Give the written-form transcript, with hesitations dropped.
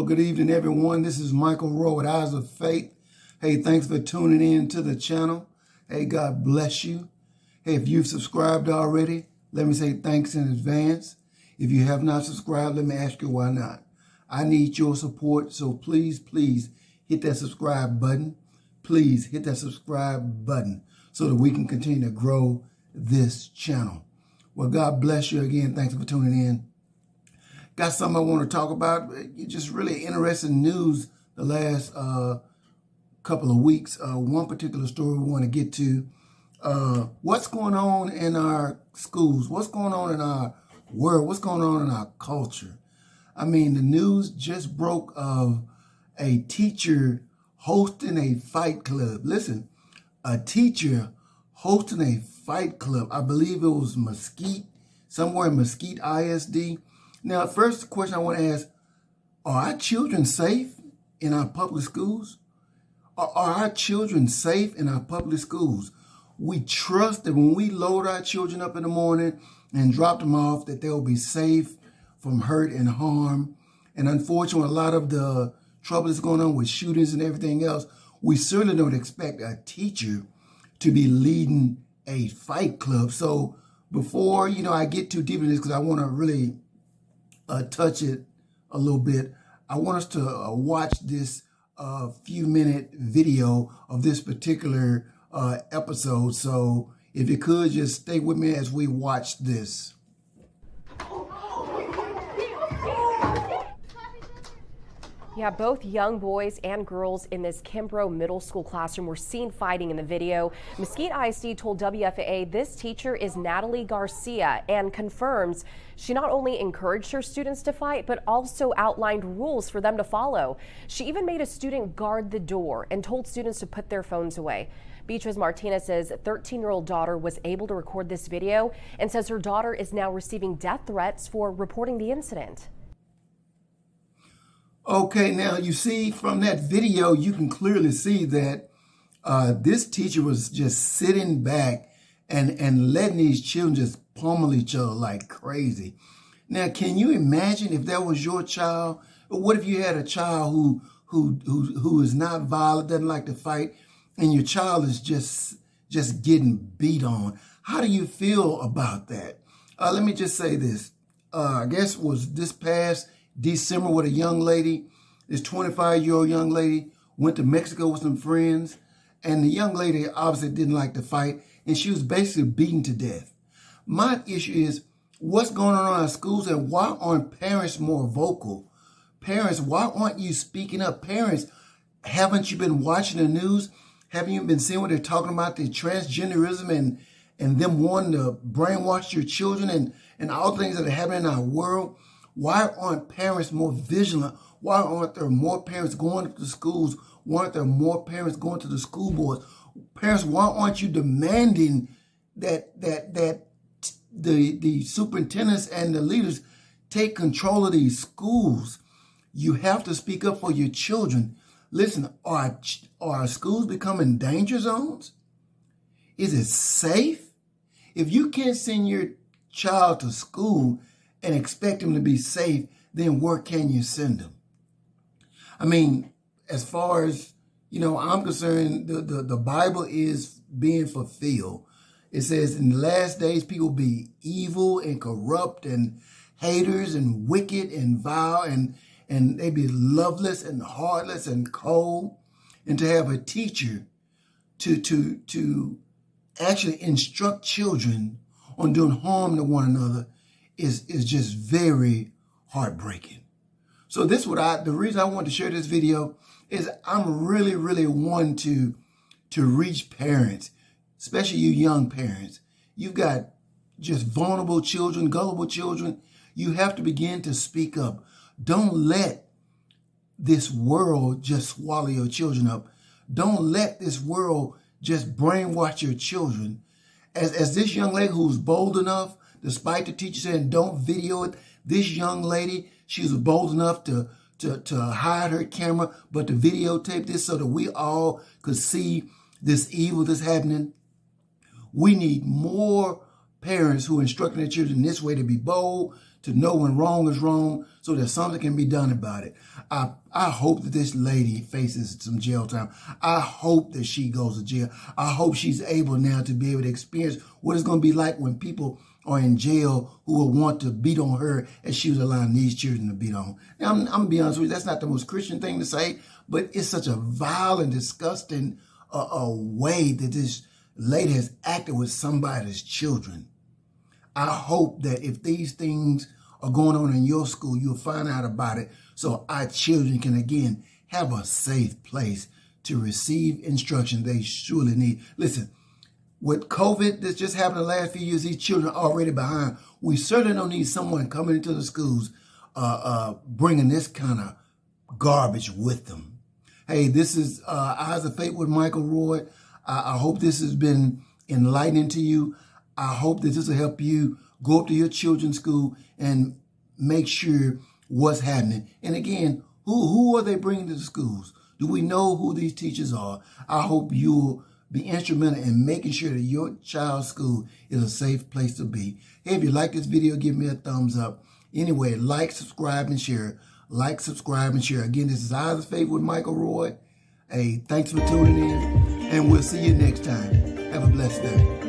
Well, good evening, everyone. This is Michael Rowe with Eyes of Faith. Hey, thanks for tuning in to the channel. Hey, God bless you. Hey, if you've subscribed already, let me say thanks in advance. If you have not subscribed, let me ask you why not. I need your support, so please hit that subscribe button. Please hit that subscribe button so that we can continue to grow this channel. Well, God bless you again. Thanks for tuning in. Got something I want to talk about. Just really interesting news the last couple of weeks. One particular story we want to get to. What's going on in our schools? What's going on in our world? What's going on in our culture? I mean, the news just broke of a teacher hosting a fight club. Listen, a teacher hosting a fight club. I believe it was Mesquite, somewhere in Mesquite ISD. Now, first question I want to ask, are our children safe in our public schools? Are our children safe in our public schools? We trust that when we load our children up in the morning and drop them off, that they'll be safe from hurt and harm. And unfortunately, a lot of the trouble that's going on with shootings and everything else, we certainly don't expect a teacher to be leading a fight club. So before, I get too deep in this, because I want to really touch it a little bit, I want us to watch this few-minute video of this particular episode. So if you could just stay with me as we watch this. Yeah, both young boys and girls in this Kimbrough Middle School classroom were seen fighting in the video. Mesquite ISD told WFAA this teacher is Natalie Garcia and confirms she not only encouraged her students to fight, but also outlined rules for them to follow. She even made a student guard the door and told students to put their phones away. Beatriz Martinez's 13-year-old daughter was able to record this video and says her daughter is now receiving death threats for reporting the incident. Okay, now you see from that video, you can clearly see that this teacher was just sitting back and letting these children just pummel each other like crazy. Now, can you imagine if that was your child? Or what if you had a child who is not violent, doesn't like to fight, and your child is just getting beat on? How do you feel about that? Let me just say this. I guess it was this past December with a young lady, this 25-year-old young lady went to Mexico with some friends, and the young lady obviously didn't like to fight, and she was basically beaten to death. My issue is what's going on in our schools, and why aren't parents more vocal? Parents, why aren't you speaking up? Parents, haven't you been watching the news? Haven't you been seeing what they're talking about, the transgenderism and them wanting to brainwash your children and all the things that are happening in our world? Why aren't parents more vigilant? Why aren't there more parents going to the schools? Why aren't there more parents going to the school boards? Parents, why aren't you demanding that the superintendents and the leaders take control of these schools? You have to speak up for your children. Listen, are our schools becoming danger zones? Is it safe? If you can't send your child to school and expect them to be safe, then where can you send them? I mean, as far as, I'm concerned, the Bible is being fulfilled. It says in the last days, people will be evil and corrupt and haters and wicked and vile, and they be loveless and heartless and cold. And to have a teacher to actually instruct children on doing harm to one another is just very heartbreaking. So the reason I want to share this video is I'm really wanting to reach parents, especially you young parents. You've got just vulnerable children, gullible children. You have to begin to speak up. Don't let this world just swallow your children up. Don't let this world just brainwash your children. As this young lady who's bold enough, despite the teacher saying don't video it, this young lady, she was bold enough to hide her camera, but to videotape this so that we all could see this evil that's happening. We need more parents who are instructing their children this way, to be bold, to know when wrong is wrong so that something can be done about it. I hope that this lady faces some jail time. I hope that she goes to jail. I hope she's able now to be able to experience what it's going to be like when people are in jail who will want to beat on her as she was allowing these children to beat on. Now, I'm going to be honest with you, that's not the most Christian thing to say, but it's such a vile and disgusting way that this lady has acted with somebody's children. I hope that if these things are going on in your school, you'll find out about it so our children can, again, have a safe place to receive instruction they surely need. Listen, with COVID that's just happened the last few years, these children are already behind. We certainly don't need someone coming into the schools bringing this kind of garbage with them. Hey, this is Eyes of Faith with Michael Roy. I hope this has been enlightening to you. I hope that this will help you go up to your children's school and make sure what's happening. And again, who are they bringing to the schools? Do we know who these teachers are? I hope you'll be instrumental in making sure that your child's school is a safe place to be. Hey, if you like this video, give me a thumbs up. Anyway, like, subscribe, and share. Like, subscribe, and share. Again, this is Eyes of Faith with Michael Roy. Hey, thanks for tuning in, and we'll see you next time. Have a blessed day.